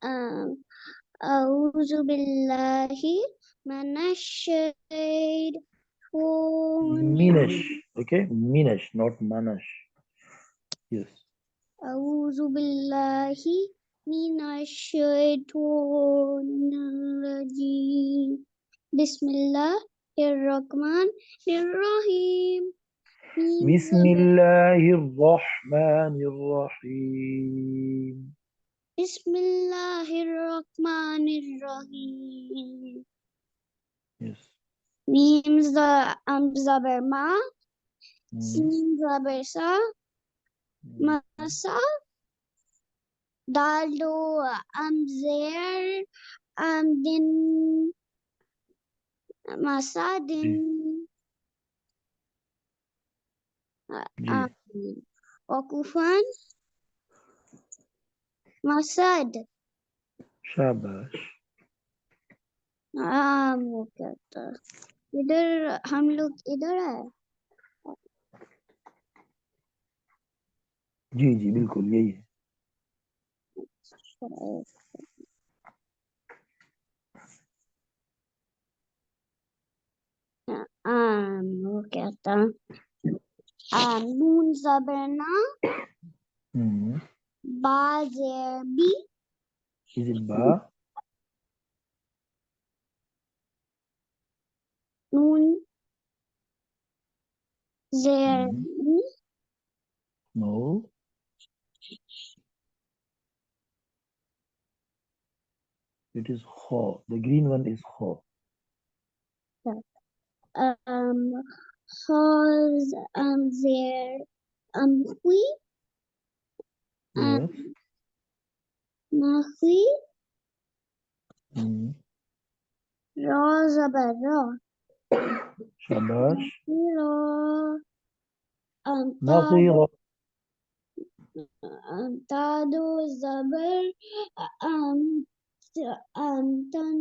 um, أعوذ بالله من الشيطان Minash. Okay, Minash, not Manash. Yes. أعوذ بالله من الشيطان الرجيم بسم الله الرحمن الرحيم بسم الله الرحمن الرحيم. بسم الله الرحمن الرحيم Yes. ميم زبر ما سين زبر سا مسا دالو زير دين مسا دين Ji. وقفان مساد Shabash. वो कहता इधर हम लोग इधर है जी जी बिल्कुल यही है. वो कहता नून जबरना बा जेर बी Is it Ba? नून जेर बी No. It is Kho. The green one is Kho. خاز زير خوي Yes. نخوي Hmm. را زبر را Shabash. را تا Nakhira. تادو زبر تن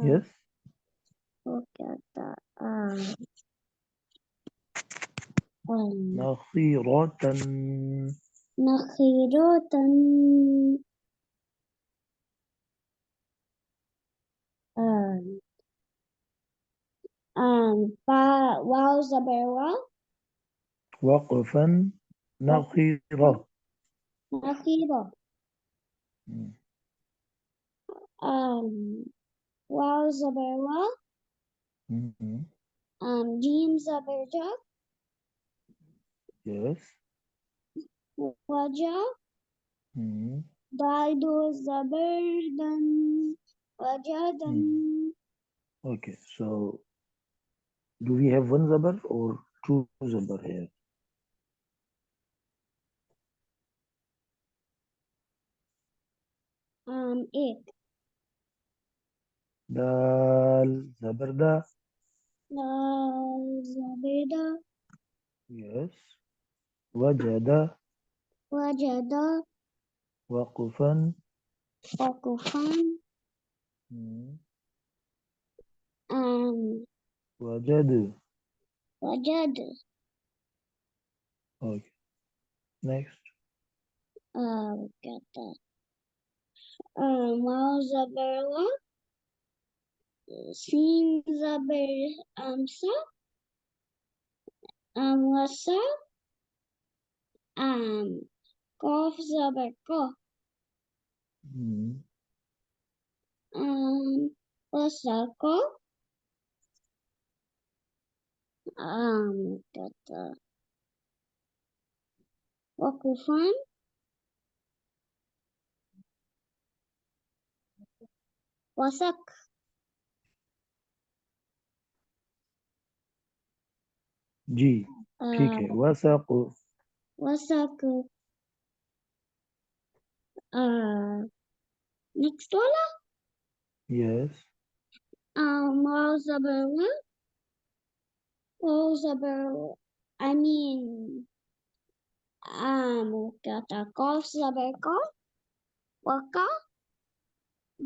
Yes. वो कहता Nakhiratan. نخيرات واو زبر واو Waqfan. Nakhira. نخيرة واو زبر واو جيم زبر جا Yes. وجا دال دو زبر دن وجدن Okay. So, do we have one zabar or two zabar here? एक Dal zabar da. دال زبر دا Yes. Wajada. وجدا Waqfan. وقفان Wajadu. وجد Okay. Next. कहता واو زبر وا سين زبر سا وسا قاف زبر قا وسا قا कहता وقفان وسق जी ठीक है. वसaq. وسق next वाला Yes. واو زبر وا واو زبر I mean कहता قاف زبر قا وقا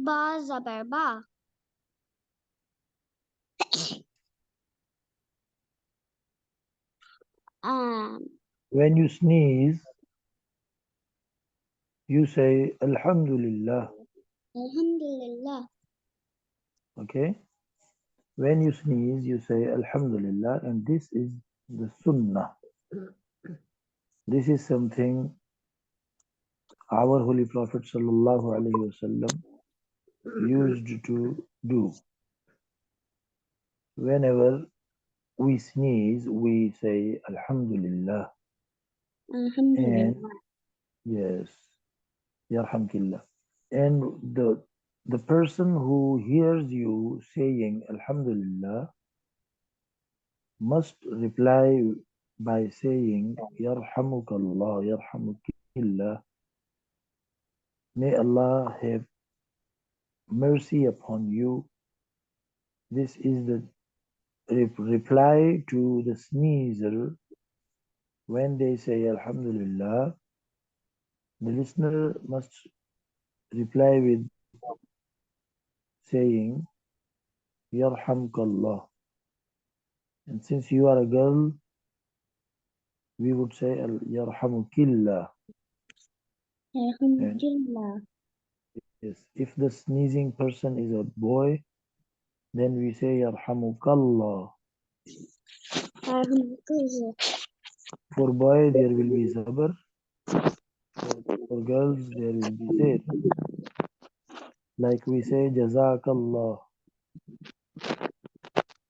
با زبر با When you sneeze, you say Alhamdulillah. Alhamdulillah. Okay? When you sneeze, you say Alhamdulillah, and this is the Sunnah. This is something our Holy Prophet Sallallahu Alaihi Wasallam used to do. Whenever we sneeze, we say Alhamdulillah. And Alhamdulillah. yes, Yarhamkillah. And the person who hears you saying Alhamdulillah must reply by saying Yarhamukallah, Yarhamukillah. May Allah have mercy upon you. This is the reply to the sneezer when they say Alhamdulillah. The listener must reply with saying Yarhamkallah. And since you are a girl, we would say Yarhamukillah. And Alhamdulillah. yes, if the sneezing person is a boy, then we say Yarhamukallah. Alhamdulillah. For boy, there will be Zabar. For girls, there will be Zair. Like we say Jazakallah.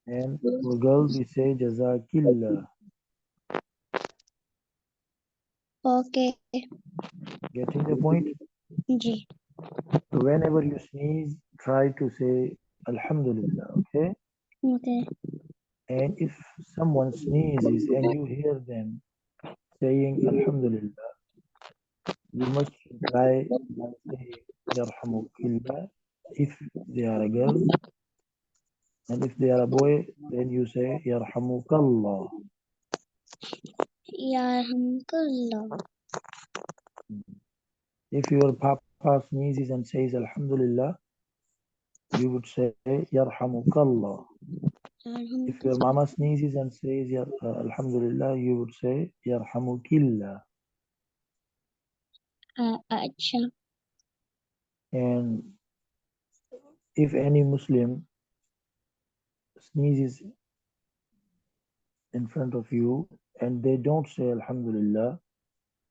And for girls, we say Jazakillah. Okay. Getting the point? Ji. So whenever you sneeze, try to say Alhamdulillah, okay? Okay. And if someone sneezes and you hear them saying Alhamdulillah, you must reply by saying Yarhamukillah if they are a girl. And if they are a boy, then you say Yarhamukallah. Ya Alhamdulillah. If your papa sneezes and says Alhamdulillah, you would say Yarhamukallah. If your mama sneezes and says Alhamdulillah, you would say Yarhamukillah. Acha. And if any Muslim sneezes in front of you and they don't say Alhamdulillah,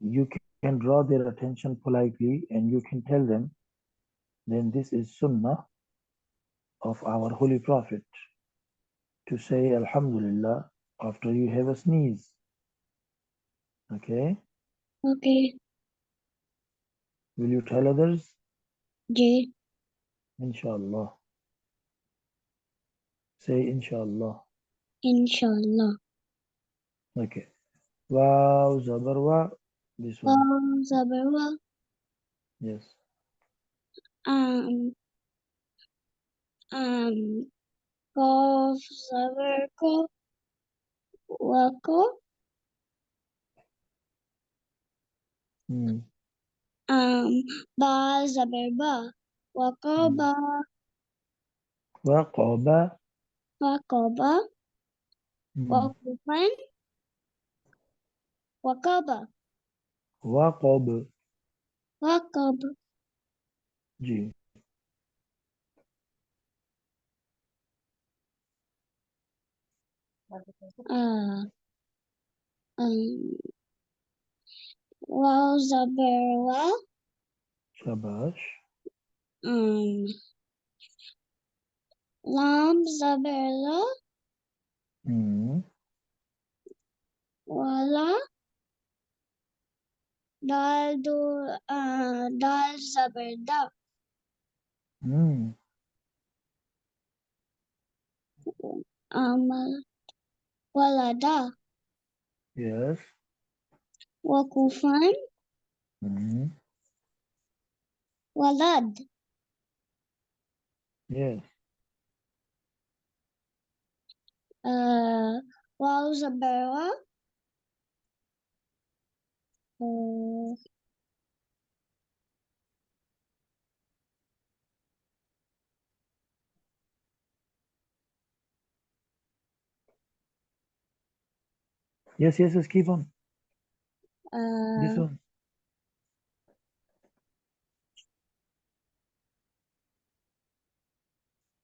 you can draw their attention politely and you can tell them, then this is Sunnah of our Holy Prophet to say Alhamdulillah after you have a sneeze. Okay? Okay. Will you tell others? Ji. Inshallah. Say Inshallah. Inshallah. Okay. Wow, Zabarwa. This one. Zabarwa. Yes. Um. Kof Zabarko. Wako. Hmm. Ba Zabarba. Wakoba. Waqaba. Wakoba. Wakufan. Wakaba. Waqab. Wakab. Ji. Wow Zabarwa. Shabash. Lam Zabarla. Hmm. Wala. Dal Zabarda. Hmm. Walada. Yes. Wakufan. Hmm. Walad. Yes. Wow Zabarwa. Yes, yes, yes, keep on. This one.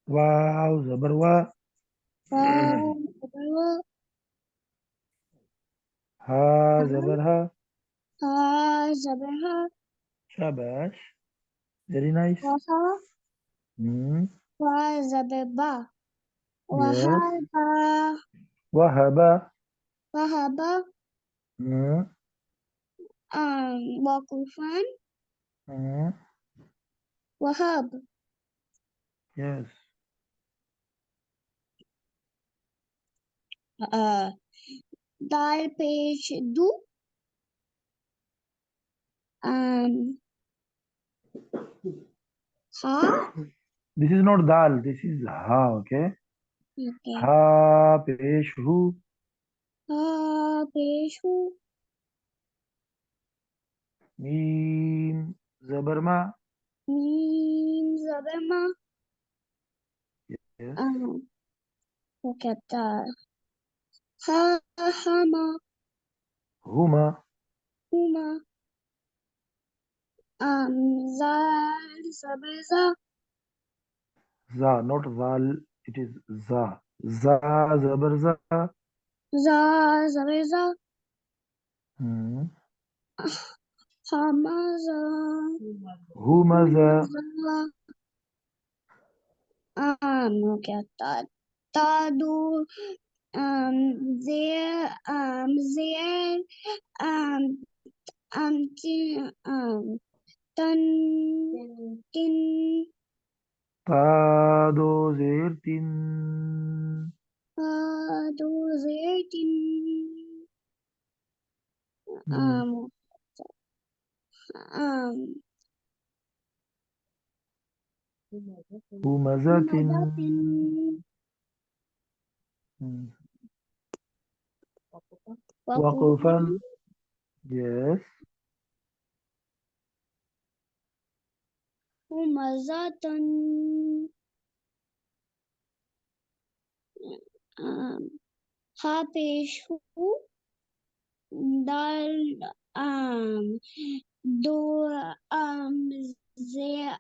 Wow, zabar wa. Wow, Ha, zabar ha. Zabarha, Shabash. Very nice. Waha, Hmm. Zababa, Yes. Wahaba, Wahaba. Wahaba, Hmm. Wakufan, Hmm. Wahab, Yes. Dal Pesh Du, Ha, This is not dal. This is ha. Okay. okay, Ha pesh hu. Ha Pesh Hu, Mim zabar ma. Mim Zabarma, Yes. okay, Ha Hama, Huma. Huma, Zal Zabarza, Za. Not zal. It is za. Za zabar za. Za Zabarza, Hmm. Hamaza, Humaza. Okay, Tadu, there, Tan, Tin, Tado zir tin. Tadu, there, Tin, Hmm. Humazatin. Madatin, Hmm. Wakufan, Waqufan. Yes. Humazatan, Hapeshu, Dal, Do, Ze,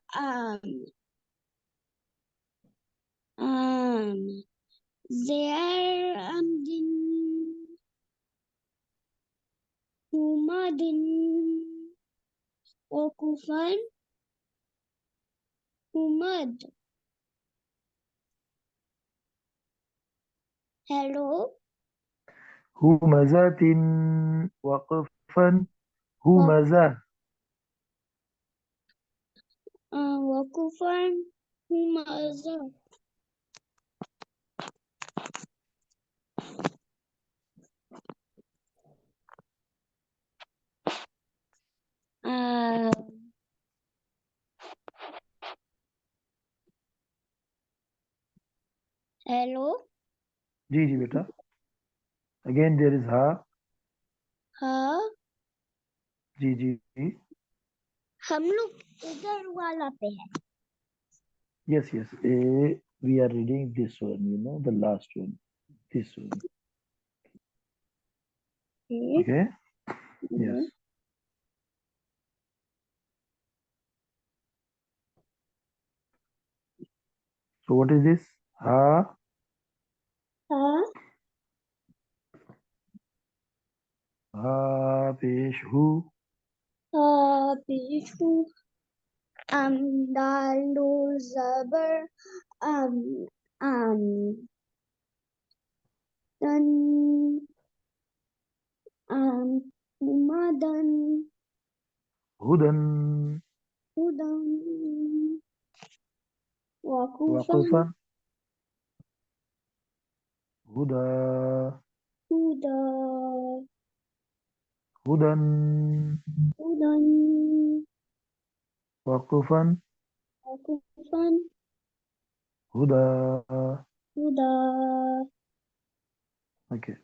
There, Din, Humadin, Wakufan, Humad. Hello, Humazatin. Waqufan. Humaza. Wakufan, Humaza. Hello, जी जी बेटा. Again there is ha. हाँ जी जी जी. हम लोग इधर वाला पे है. Yes yes. We are reading this one. You know the last one. This one. Okay. Yes. So what is this? Ha. हाँ Ha pesh hu. पीछू दालू जबर um um dan umadan Hudan. udan wakufan Waqufan. Huda. huda Hudan. udan Waqufan. wakufan Huda. huda. Okay.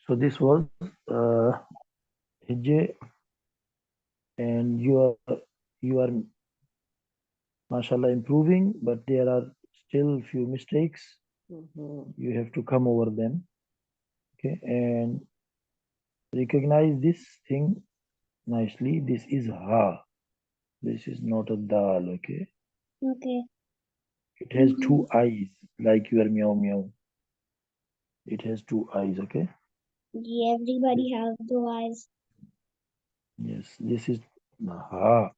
So this was Hijje, and you are mashallah improving, but there are still few mistakes. You have to come over them. Okay, and recognize this thing nicely. This is ha. This is not a dal. Okay, Okay. it has two eyes, like your meow meow. It has two eyes. Okay. Yeah, everybody has two eyes. Yes, this is ha.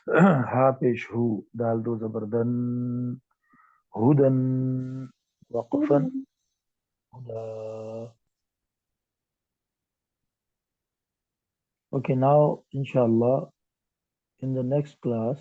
Ha pesh hu. Dal do zabardan. Hudan. Waqfan. Huda. Okay, now inshallah in the next class